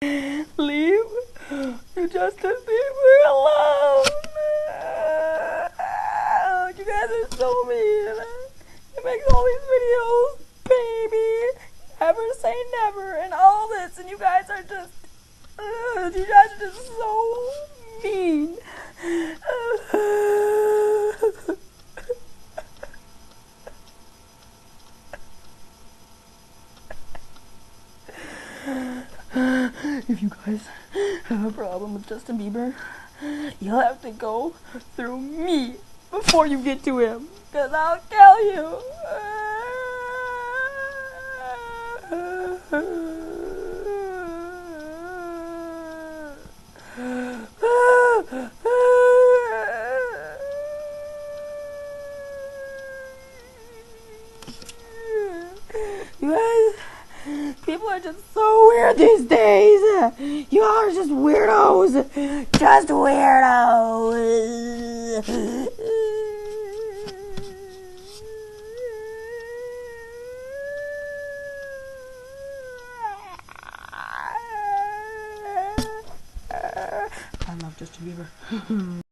Leave Justin Bieber alone. You guys are so mean. He makes all these videos, baby. Never say never and all this, and you guys are just so mean. If you guys have a problem with Justin Bieber, you'll have to go through me before you get to him, because I'll kill you. You guys, people are just so weird these days. You all are just weirdos. Just weirdos. I love Justin Bieber.